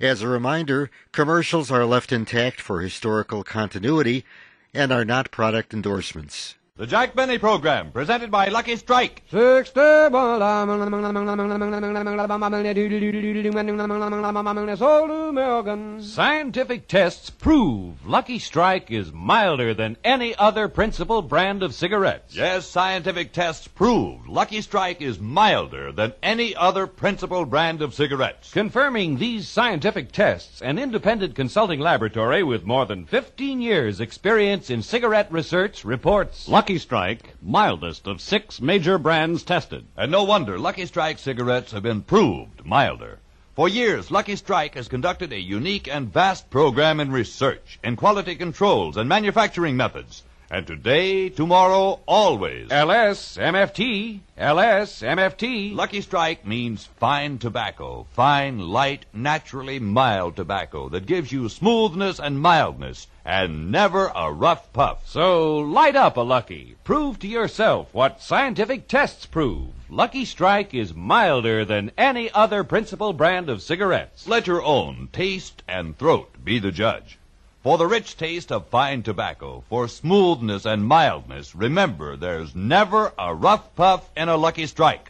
As a reminder, commercials are left intact for historical continuity and are not product endorsements. The Jack Benny Program, presented by Lucky Strike. Scientific tests prove Lucky Strike is milder than any other principal brand of cigarettes. Yes, scientific tests prove Lucky Strike is milder than any other principal brand of cigarettes. Confirming these scientific tests, an independent consulting laboratory with more than 15 years' experience in cigarette research reports Lucky Strike, mildest of 6 major brands tested. And no wonder Lucky Strike cigarettes have been proved milder. For years, Lucky Strike has conducted a unique and vast program in research, in quality controls, and manufacturing methods. And today, tomorrow, always. LSMFT, LSMFT. Lucky Strike means fine tobacco, fine, light, naturally mild tobacco that gives you smoothness and mildness and never a rough puff. So light up a Lucky. Prove to yourself what scientific tests prove. Lucky Strike is milder than any other principal brand of cigarettes. Let your own taste and throat be the judge. For the rich taste of fine tobacco, for smoothness and mildness, remember there's never a rough puff in a Lucky Strike.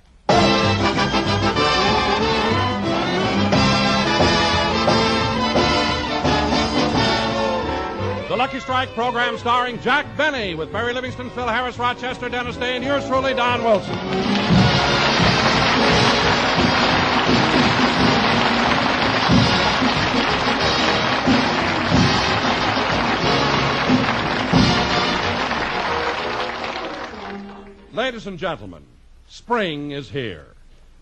The Lucky Strike program starring Jack Benny with Mary Livingston, Phil Harris, Rochester, Dennis Day, and yours truly, Don Wilson. Ladies and gentlemen, spring is here.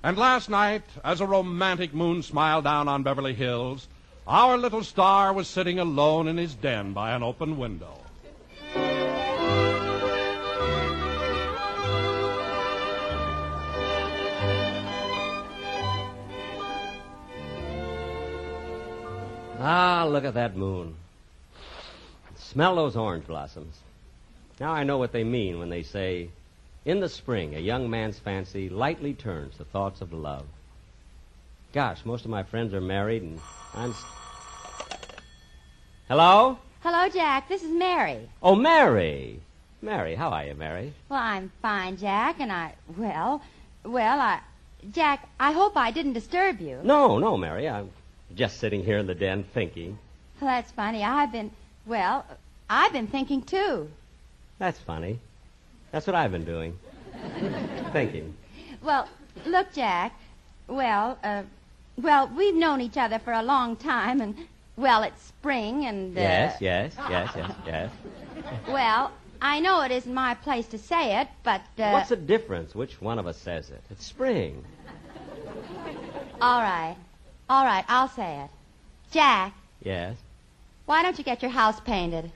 And last night, as a romantic moon smiled down on Beverly Hills, our little star was sitting alone in his den by an open window. Ah, look at that moon. Smell those orange blossoms. Now I know what they mean when they say, in the spring, a young man's fancy lightly turns to thoughts of love. Gosh, most of my friends are married, and I'm... Hello? Hello, Jack. This is Mary. Oh, Mary. Mary, how are you, Mary? Well, I'm fine, Jack, and Jack, I hope I didn't disturb you. No, Mary. I'm just sitting here in the den thinking. Well, that's funny. I've been thinking, too. That's funny. That's what I've been doing. Thinking. Well, look, Jack. Well, we've known each other for a long time, and, it's spring, and... Yes. Well, I know it isn't my place to say it, but... What's the difference which one of us says it? It's spring. All right, I'll say it. Jack. Yes? Why don't you get your house painted?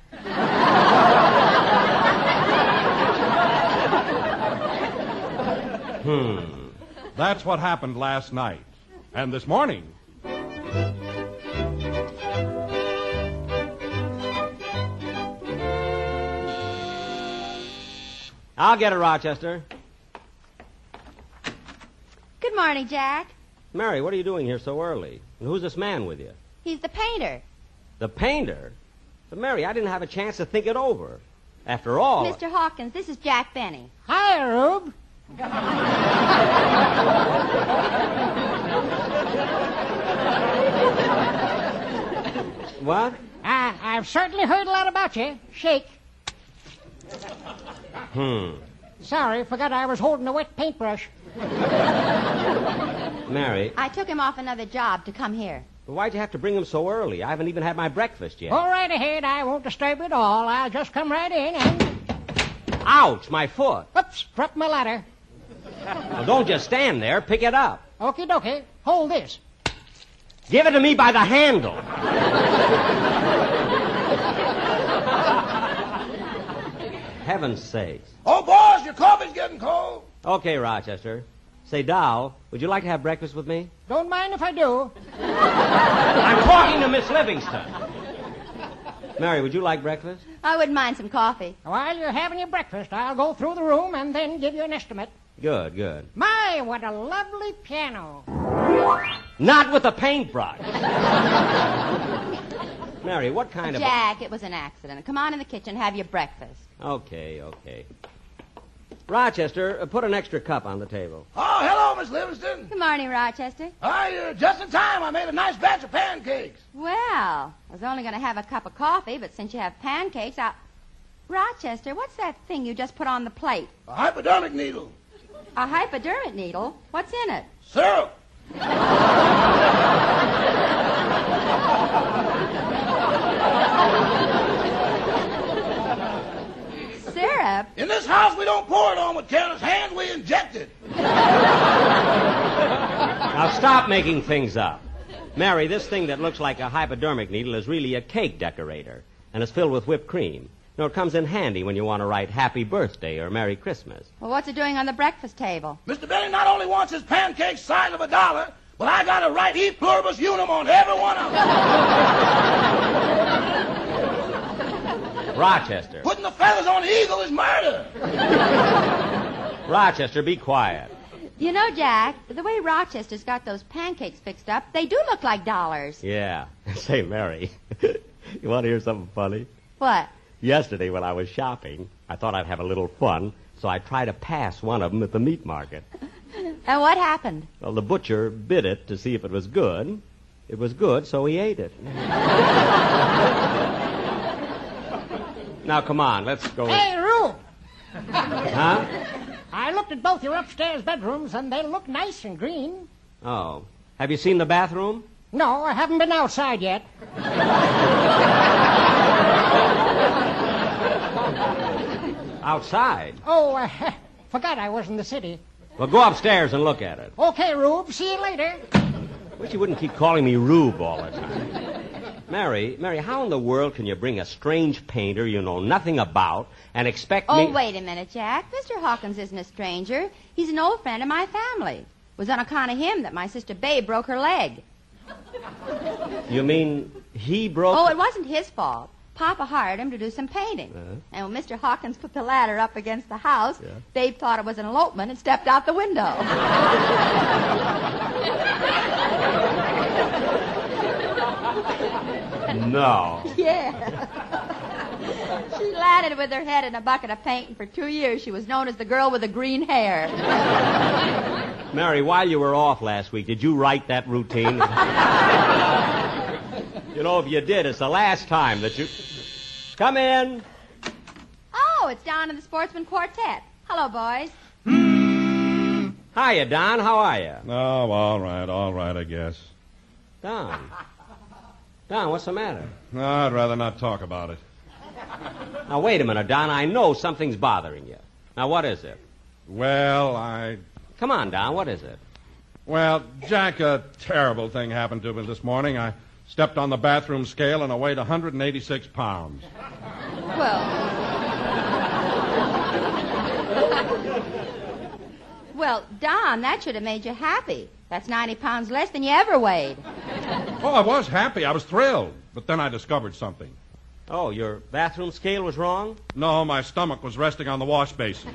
That's what happened last night. And this morning... I'll get it, Rochester. Good morning, Jack. Mary, what are you doing here so early? And who's this man with you? He's the painter. The painter? But, Mary, I didn't have a chance to think it over. After all... Mr. Hawkins, this is Jack Benny. Hi, Rube. What? I've certainly heard a lot about you. Shake. Sorry, forgot I was holding a wet paintbrush. Mary. I took him off another job to come here. Well, why'd you have to bring him so early? I haven't even had my breakfast yet. Go right ahead. I won't disturb you at all. I'll just come right in and... Ouch, my foot. Oops, dropped my ladder. Well, don't just stand there. Pick it up. Okie dokie. Hold this. Give it to me by the handle. Heaven's sakes. Oh, boss, your coffee's getting cold. Okay, Rochester. Say, Doll, would you like to have breakfast with me? Don't mind if I do. I'm talking to Miss Livingston. Mary, would you like breakfast? I wouldn't mind some coffee. While you're having your breakfast, I'll go through the room and then give you an estimate. Good. My, what a lovely piano. Not with a paintbrush. Mary, what kind of... Jack, it was an accident. Come on in the kitchen, have your breakfast. Okay. Rochester, put an extra cup on the table. Oh, hello, Miss Livingston. Good morning, Rochester. Just in time. I made a nice batch of pancakes. Well, I was only going to have a cup of coffee, but since you have pancakes, Rochester, what's that thing you just put on the plate? A hypodermic needle. A hypodermic needle? What's in it? Syrup. Syrup? In this house, we don't pour it on with careless hands. We inject it. Now stop making things up. Mary, this thing that looks like a hypodermic needle is really a cake decorator, and it's filled with whipped cream. You know, it comes in handy when you want to write Happy Birthday or Merry Christmas. Well, what's it doing on the breakfast table? Mr. Benny not only wants his pancakes size of $1, but I got to write E pluribus unum on every one of them. Rochester. Putting the feathers on the eagle is murder. Rochester, be quiet. You know, Jack, the way Rochester's got those pancakes fixed up, they do look like dollars. Yeah. Say, Mary, you want to hear something funny? What? Yesterday when I was shopping, I thought I'd have a little fun, so I tried to pass one of them at the meat market. And what happened? Well, the butcher bit it to see if it was good. It was good, so he ate it. Now, come on, let's go. Hey, Rube! Huh? I looked at both your upstairs bedrooms, and they look nice and green. Oh. Have you seen the bathroom? No, I haven't been outside yet. Outside? Oh, forgot I was in the city. Well, go upstairs and look at it. Okay, Rube, see you later. Wish you wouldn't keep calling me Rube all the time. Mary, how in the world can you bring a strange painter you know nothing about and expect me... Oh, wait a minute, Jack. Mr. Hawkins isn't a stranger. He's an old friend of my family. It was on account of him that my sister Babe broke her leg. You mean he broke... Oh, it wasn't his fault. Papa hired him to do some painting. And when Mr. Hawkins put the ladder up against the house, Babe thought it was an elopement and stepped out the window. No. Yeah. She landed with her head in a bucket of paint, and for 2 years she was known as the girl with the green hair. Mary, while you were off last week, did you write that routine? You know, if you did, it's the last time that you... Come in. Oh, it's Don and the Sportsman Quartet. Hello, boys. Hiya, Don. How are you? Oh, all right, I guess. Don, what's the matter? No, I'd rather not talk about it. Now, wait a minute, Don. I know something's bothering you. Now, what is it? Well, Come on, Don. What is it? Well, Jack, a terrible thing happened to me this morning. I stepped on the bathroom scale and I weighed 186 pounds. Well, Don, that should have made you happy. That's 90 pounds less than you ever weighed. Oh, I was happy. I was thrilled. But then I discovered something. Oh, your bathroom scale was wrong? No, my stomach was resting on the wash basin.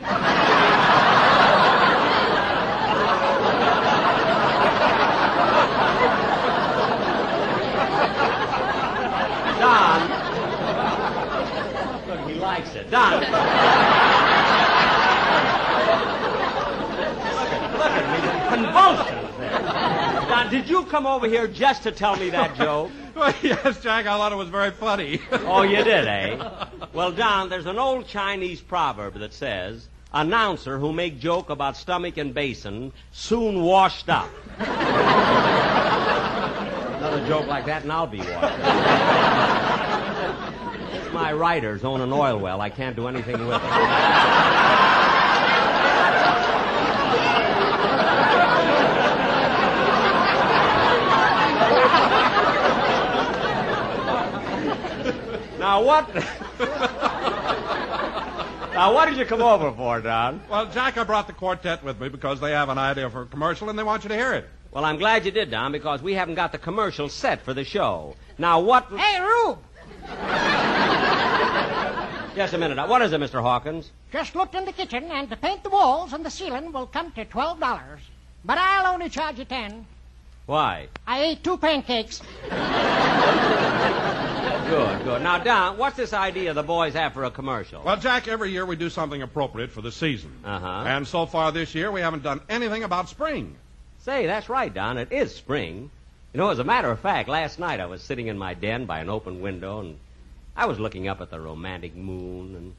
Don. Look, he likes it. Don. Look at me. Convulsions there. Don, did you come over here just to tell me that joke? Well, yes, Jack, I thought it was very funny. Oh, you did, eh? Well, Don, there's an old Chinese proverb that says, announcer who make joke about stomach and basin soon washed up. Another joke like that and I'll be washed. My writers own an oil well. I can't do anything with it. Now what did you come over for, Don? Well, Jack, I brought the quartet with me because they have an idea for a commercial and they want you to hear it. Well, I'm glad you did, Don, because we haven't got the commercial set for the show. Now, what... Hey, Rube! Just a minute. Now, what is it, Mr. Hawkins? Just looked in the kitchen, and to paint the walls and the ceiling will come to $12. But I'll only charge you $10. Why? I ate 2 pancakes. Good. Now, Don, what's this idea the boys have for a commercial? Well, Jack, every year we do something appropriate for the season. Uh-huh. And so far this year, we haven't done anything about spring. Say, that's right, Don. It is spring. You know, as a matter of fact, last night I was sitting in my den by an open window, and I was looking up at the romantic moon and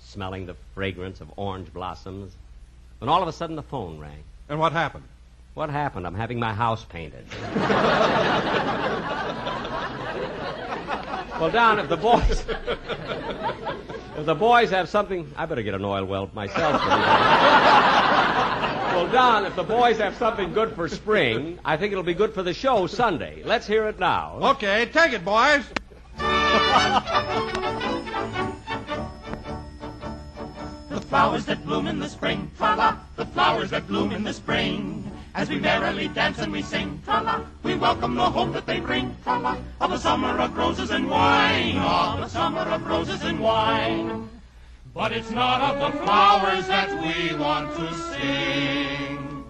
smelling the fragrance of orange blossoms, when all of a sudden the phone rang. And what happened? What happened? I'm having my house painted. Well, Don, if the boys have something... I better get an oil well myself. Well, Don, if the boys have something good for spring, I think it'll be good for the show Sunday. Let's hear it now. Okay, take it, boys. The flowers that bloom in the spring, tra-la, the flowers that bloom in the spring. As we merrily dance and we sing, tra-la, we welcome the hope that they bring, tra-la, of a summer of roses and wine, of a summer of roses and wine. But it's not of the flowers that we want to sing,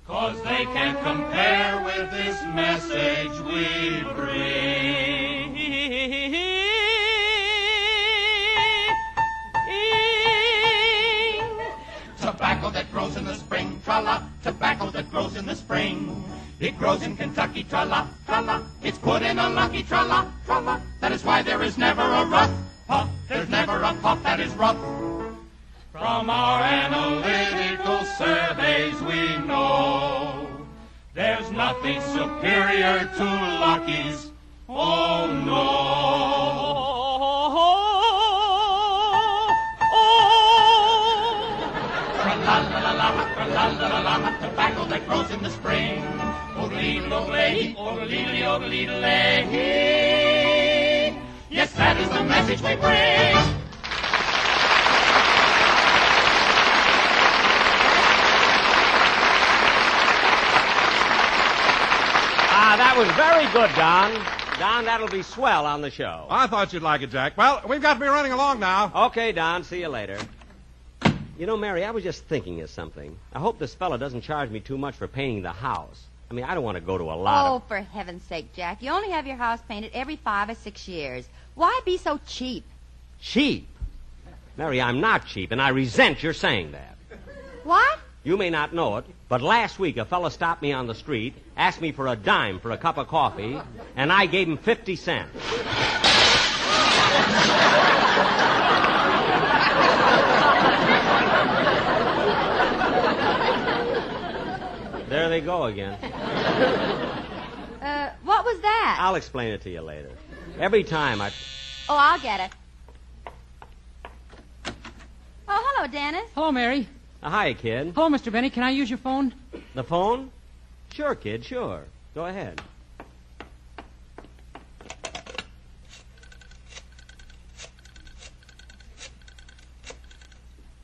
'cause they can't compare with this message we bring. Tobacco that grows in the spring, tra-la, tobacco that grows in the spring. It grows in Kentucky, tra-la, tra-la. It's put in a lucky tra-la, tra-la. That is why there is never a rough puff. There's never a puff that is rough. From our analytical surveys we know there's nothing superior to Lucky's. Oh, no. Tra-la-la-la-la, tobacco that grows in the spring. Odle-odle, odle-odle. Yes, that is the message we bring. That was very good, Don. Don, that'll be swell on the show. I thought you'd like it, Jack. Well, we've got to be running along now. Okay, Don. See you later. You know, Mary, I was just thinking of something. I hope this fella doesn't charge me too much for painting the house. I mean, I don't want to go to a lot Oh, of... for heaven's sake, Jack. You only have your house painted every 5 or 6 years. Why be so cheap? Cheap? Mary, I'm not cheap, and I resent your saying that. What? You may not know it, but last week a fella stopped me on the street, asked me for a dime for a cup of coffee, and I gave him 50 cents. There they go again. What was that? I'll explain it to you later. Every time I... Oh, I'll get it. Oh, hello, Dennis. Hello, Mary. Hi, kid. Hello, Mr. Benny. Can I use your phone? The phone? Sure, kid, sure. Go ahead.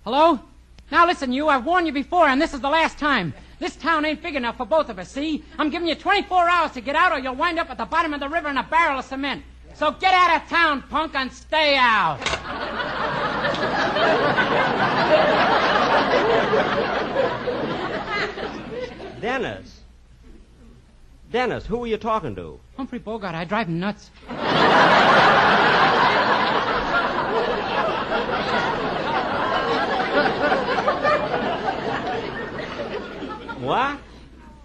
Hello? Now listen, you. I've warned you before, and this is the last time. This town ain't big enough for both of us, see? I'm giving you 24 hours to get out, or you'll wind up at the bottom of the river in a barrel of cement. So get out of town, punk, and stay out. Dennis. Dennis, who were you talking to? Humphrey Bogart, I drive him nuts. What?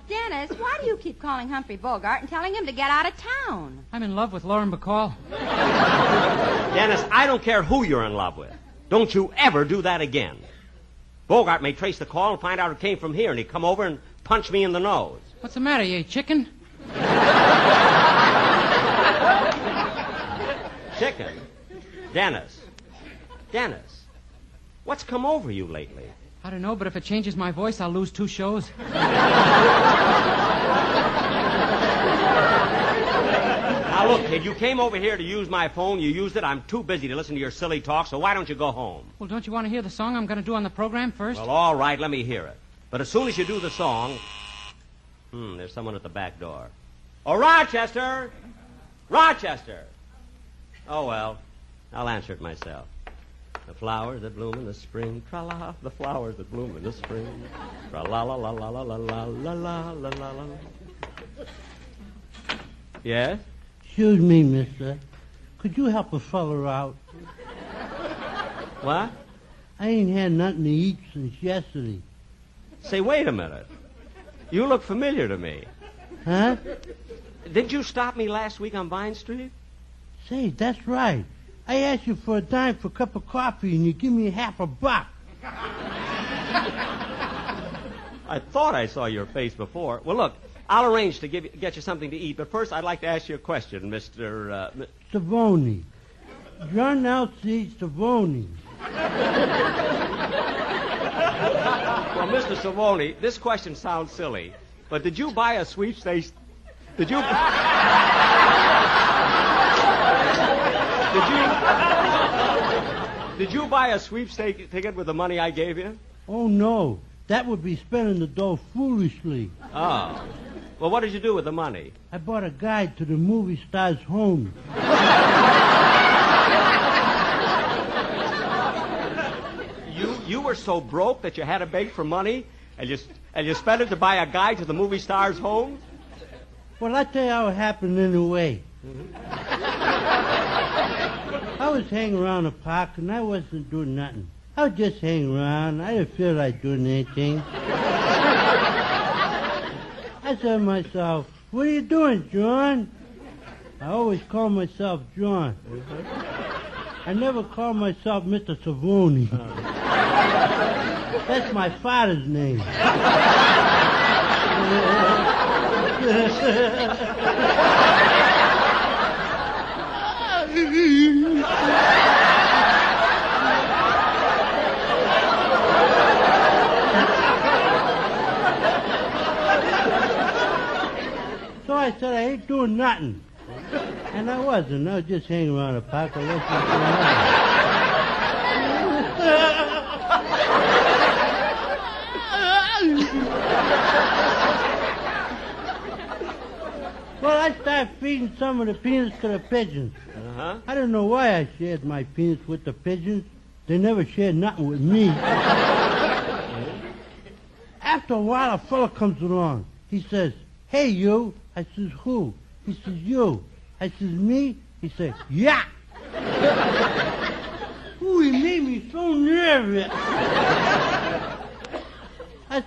Dennis, why do you keep calling Humphrey Bogart and telling him to get out of town? I'm in love with Lauren Bacall. Dennis, I don't care who you're in love with. Don't you ever do that again. Bogart may trace the call and find out it came from here, and he'd come over and punch me in the nose. What's the matter, you chicken? Chicken? Dennis. Dennis. What's come over you lately? I don't know, but if it changes my voice, I'll lose 2 shows. Now, look, kid, you came over here to use my phone. You used it. I'm too busy to listen to your silly talk, so why don't you go home? Well, don't you want to hear the song I'm going to do on the program first? Well, all right, let me hear it. But as soon as you do the song... there's someone at the back door. Oh, Rochester! Rochester! Oh, well, I'll answer it myself. The flowers that bloom in the spring, tra-la, the flowers that bloom in the spring, tra-la-la-la-la-la-la-la-la-la-la-la. Yes? Excuse me, mister. Could you help a feller out? What? I ain't had nothing to eat since yesterday. Say, wait a minute. You look familiar to me. Huh? Didn't you stop me last week on Vine Street? Say, that's right. I asked you for a dime for a cup of coffee, and you give me half a buck. I thought I saw your face before. Well, look, I'll arrange to get you something to eat, but first I'd like to ask you a question, Mr. Savoni. John L.C. Savoni. Well, Mr. Savoni, this question sounds silly, but did you buy a sweepstakes? Did you buy a sweepstake ticket with the money I gave you? Oh, no. That would be spending the dough foolishly. Oh. Well, what did you do with the money? I bought a guide to the movie star's home. You were so broke that you had to beg for money, and you spent it to buy a guide to the movie star's home? Well, I'll tell you how it happened anyway. I was hanging around the park, and I wasn't doing nothing. I was just hanging around. I didn't feel like doing anything. I said to myself, what are you doing, John? I always call myself John. I never call myself Mr. Savoni. That's my father's name. So I said, I ain't doing nothing. And I wasn't. I was just hanging around the park. I wasn't doing nothing. Well, I started feeding some of the peanuts to the pigeons. Uh-huh. I don't know why I shared my peanuts with the pigeons. They never shared nothing with me. After a while, a fella comes along. He says, hey, you. I says, who? He says, you. I says, me? He says, yeah. Ooh, he made me so nervous. I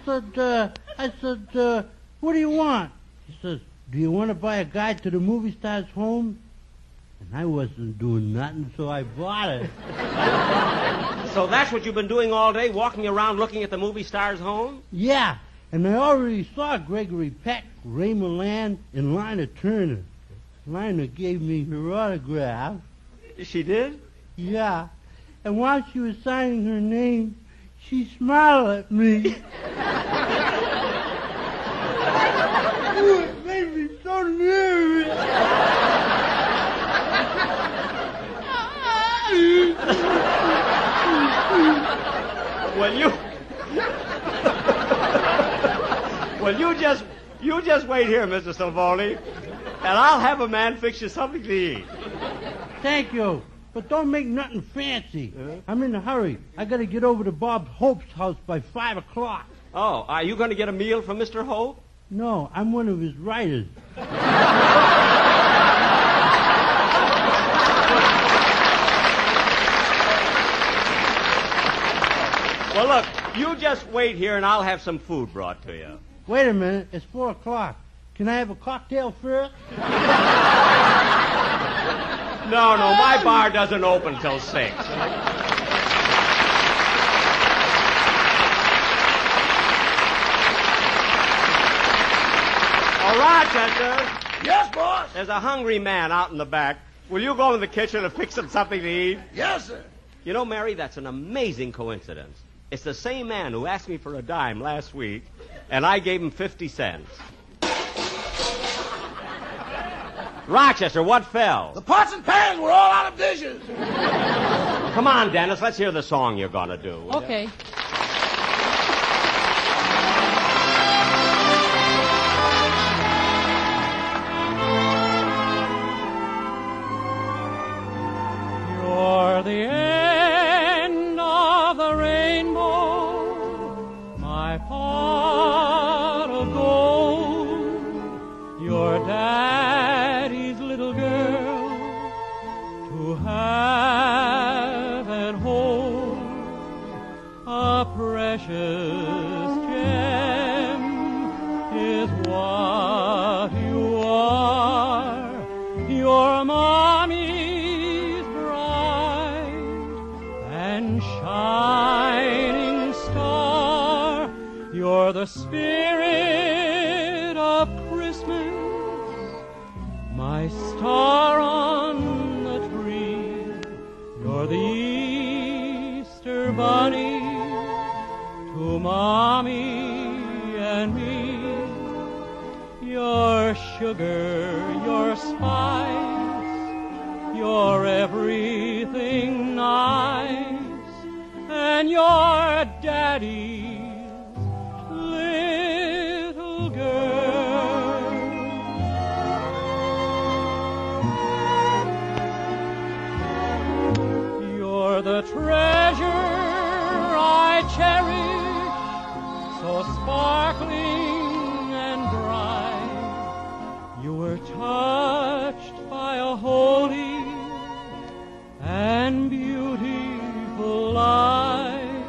said, what do you want? He says, do you want to buy a guide to the movie star's home? And I wasn't doing nothing, so I bought it. So that's what you've been doing all day, walking around looking at the movie star's home? Yeah, and I already saw Gregory Peck, Ray Milland, and Lina Turner. Lina gave me her autograph. She did? Yeah, and while she was signing her name, she smiled at me. Ooh, it made me so nervous. You just wait here, Mr. Salvoni, and I'll have a man fix you something to eat. Thank you, but don't make nothing fancy. I'm in a hurry. I got to get over to Bob Hope's house by 5 o'clock. Oh, are you going to get a meal from Mr. Hope? No, I'm one of his writers. Well, look, you just wait here, and I'll have some food brought to you. Wait a minute. It's 4 o'clock. Can I have a cocktail first? No, my bar doesn't open till 6. Oh, Rochester. Yes, boss? There's a hungry man out in the back. Will you go in the kitchen and fix him something to eat? Yes, sir. You know, Mary, that's an amazing coincidence. It's the same man who asked me for a dime last week, and I gave him 50 cents. Rochester, what fell? The pots and pans were all out of dishes. Come on, Dennis, let's hear the song you're going to do. Okay. You're the end of the rainbow, my pot of gold. Your mommy's bright and shining star. You're the spirit of Christmas, my star on the tree. You're the Easter bunny to Mommy and me. Your sugar, your spice, your everything nice, and your daddy's little girl. You're the treasure I cherish, so sparkling and bright. You were touched by a holy and beautiful light,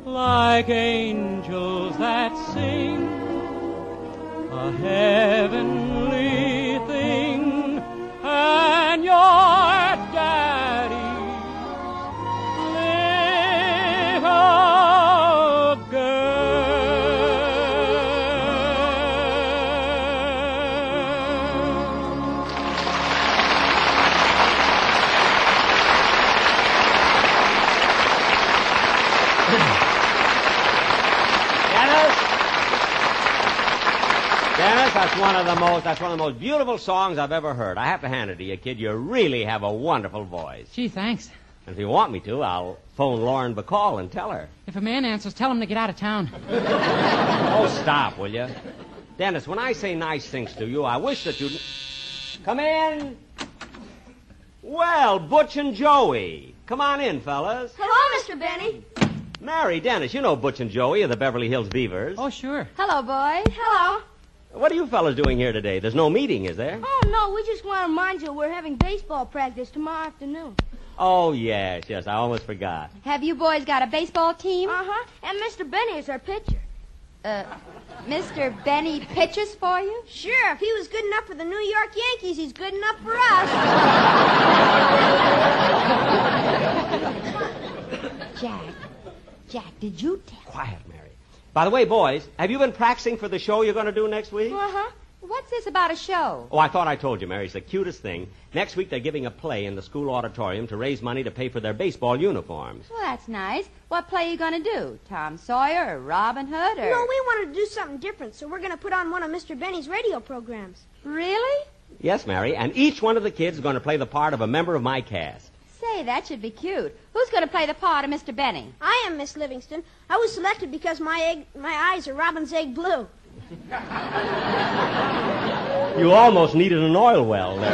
like angels that sing a heavenly thing, and your daddy's little girl. Dennis, that's one of the most beautiful songs I've ever heard. I have to hand it to you, kid. You really have a wonderful voice. Gee, thanks. And if you want me to, I'll phone Lauren Bacall and tell her. If a man answers, tell him to get out of town. Oh, stop, will you? Dennis, when I say nice things to you, I wish that you'd... Come in. Well, Butch and Joey. Come on in, fellas. Hello, Mr. Benny. Mary, Dennis, you know Butch and Joey of the Beverly Hills Beavers. Oh, sure. Hello, boys. Hello. What are you fellas doing here today? There's no meeting, is there? Oh, no, we just want to remind you we're having baseball practice tomorrow afternoon. Oh, yes, I almost forgot. Have you boys got a baseball team? Uh-huh. And Mr. Benny is our pitcher. Mr. Benny pitches for you? Sure, if he was good enough for the New York Yankees, he's good enough for us. Jack, did you tell... Quiet, Mary. By the way, boys, have you been practicing for the show you're going to do next week? Uh-huh. What's this about a show? Oh, I thought I told you, Mary. It's the cutest thing. Next week they're giving a play in the school auditorium to raise money to pay for their baseball uniforms. Well, that's nice. What play are you going to do? Tom Sawyer or Robin Hood or... No, we wanted to do something different, so we're going to put on one of Mr. Benny's radio programs. Really? Yes, Mary, and each one of the kids is going to play the part of a member of my cast. Say, that should be cute. Who's going to play the part of Mr. Benny? I am, Miss Livingston. I was selected because my eyes are robin's egg blue. You almost needed an oil well there.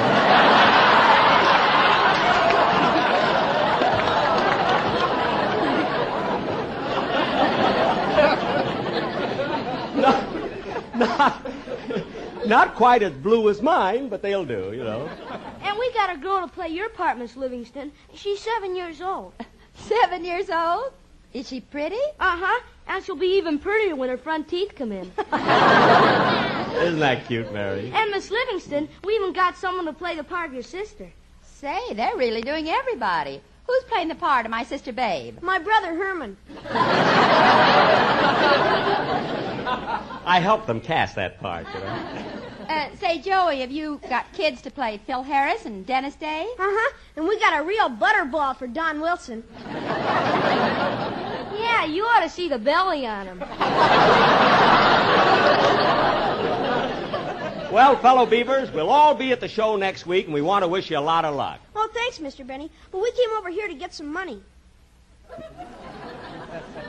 Not quite as blue as mine, but they'll do, you know. And we got a girl to play your part, Miss Livingston. She's 7 years old. 7 years old? Is she pretty? Uh-huh. And she'll be even prettier when her front teeth come in. Isn't that cute, Mary? And Miss Livingston, we even got someone to play the part of your sister. Say, they're really doing everybody. Who's playing the part of my sister Babe? My brother Herman. I helped them cast that part, you know. Say, Joey, have you got kids to play Phil Harris and Dennis Day? Uh-huh. And we got a real butterball for Don Wilson. Yeah, you ought to see the belly on him. Well, fellow Beavers, we'll all be at the show next week, and we want to wish you a lot of luck. Oh, thanks, Mr. Benny. But we came over here to get some money.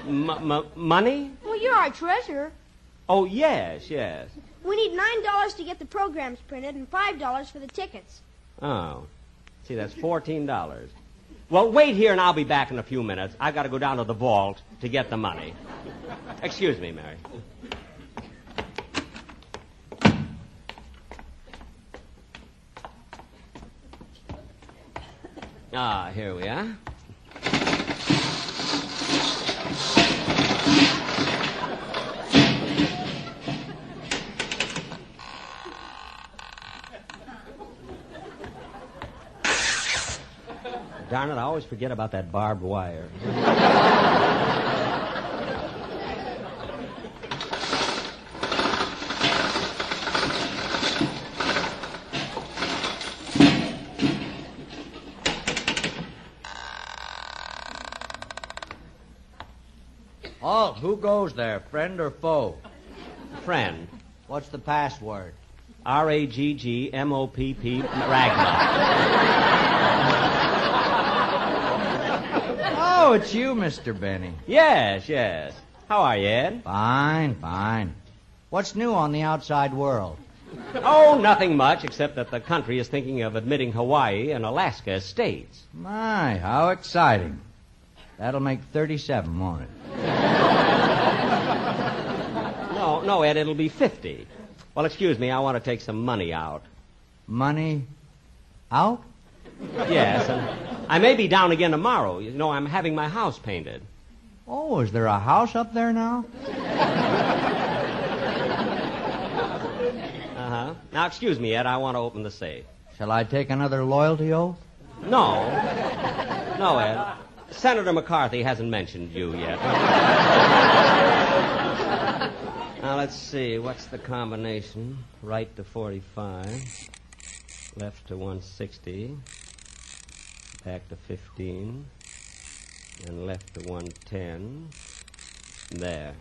Money? Well, you're our treasurer. Oh, yes. We need $9 to get the programs printed and $5 for the tickets. Oh. See, that's $14. Well, wait here, and I'll be back in a few minutes. I've got to go down to the vault to get the money. Excuse me, Mary. Ah, here we are. Darn it, I always forget about that barbed wire. Oh, who goes there, friend or foe? Friend. What's the password? RAGGMOPP Ragnar. Oh, it's you, Mr. Benny. Yes, yes. How are you, Ed? Fine, fine. What's new on the outside world? Oh, nothing much, except that the country is thinking of admitting Hawaii and Alaska as states. My, how exciting. That'll make 37, won't it? No, Ed, it'll be 50. Well, excuse me, I want to take some money out. Money out? Yes, and I may be down again tomorrow. You know, I'm having my house painted. Oh, is there a house up there now? Uh-huh. Now, excuse me, Ed, I want to open the safe. Shall I take another loyalty oath? No, Ed. Senator McCarthy hasn't mentioned you yet. Now, let's see. What's the combination? Right to 45. Left to 160. Back to 15. And left to 110. There.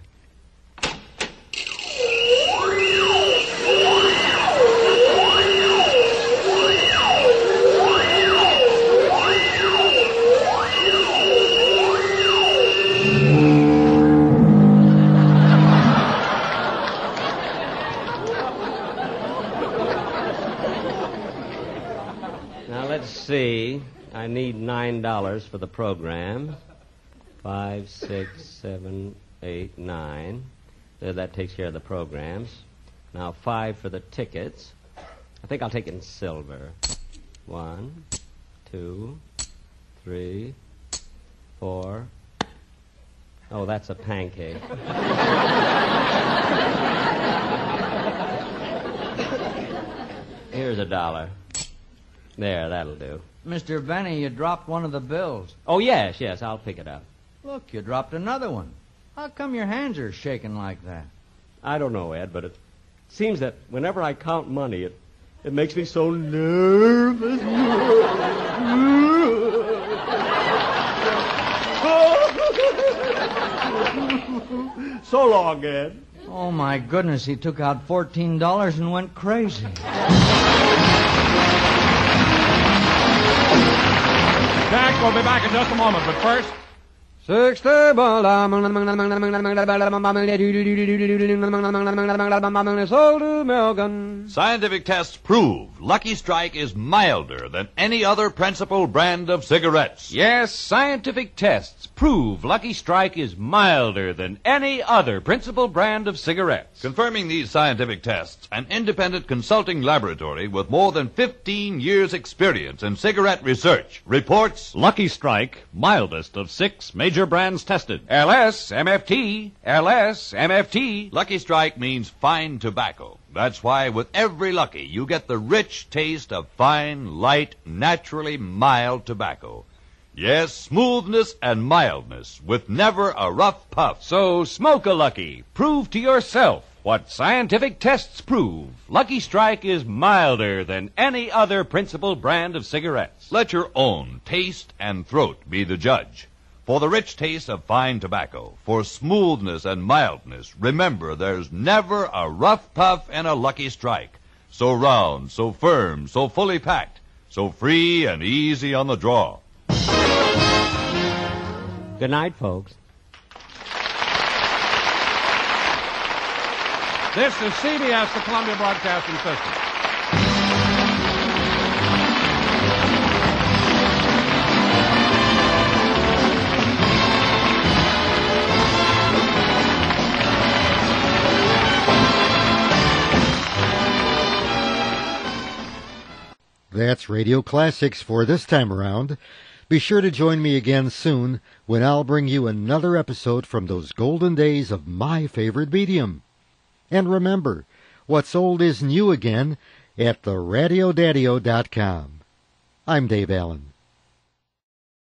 See, I need $9 for the program. 5, 6, 7, 8, 9. That takes care of the programs. Now 5 for the tickets. I think I'll take it in silver. 1, 2, 3, 4. Oh, that's a pancake. Here's $1. There, that'll do. Mr. Benny, you dropped one of the bills. Oh, yes, I'll pick it up. Look, you dropped another one. How come your hands are shaking like that? I don't know, Ed, but it seems that whenever I count money, it makes me so nervous. So long, Ed. Oh, my goodness, he took out $14 and went crazy. Jack, we'll be back in just a moment, but first... Scientific tests prove Lucky Strike is milder than any other principal brand of cigarettes. Yes, scientific tests prove Lucky Strike is milder than any other principal brand of cigarettes. Confirming these scientific tests, an independent consulting laboratory with more than 15 years' experience in cigarette research reports Lucky Strike, mildest of 6 major brands tested. LSMFT, LSMFT. Lucky Strike means fine tobacco. That's why with every Lucky you get the rich taste of fine, light, naturally mild tobacco. Yes, smoothness and mildness with never a rough puff. So smoke a Lucky. Prove to yourself what scientific tests prove. Lucky Strike is milder than any other principal brand of cigarettes. Let your own taste and throat be the judge. For the rich taste of fine tobacco, for smoothness and mildness, remember there's never a rough puff in a Lucky Strike. So round, so firm, so fully packed, so free and easy on the draw. Good night, folks. This is CBS, the Columbia Broadcasting System. That's Radio Classics for this time around. Be sure to join me again soon when I'll bring you another episode from those golden days of my favorite medium. And remember, what's old is new again at theradiodaddio.com. I'm Dave Allen.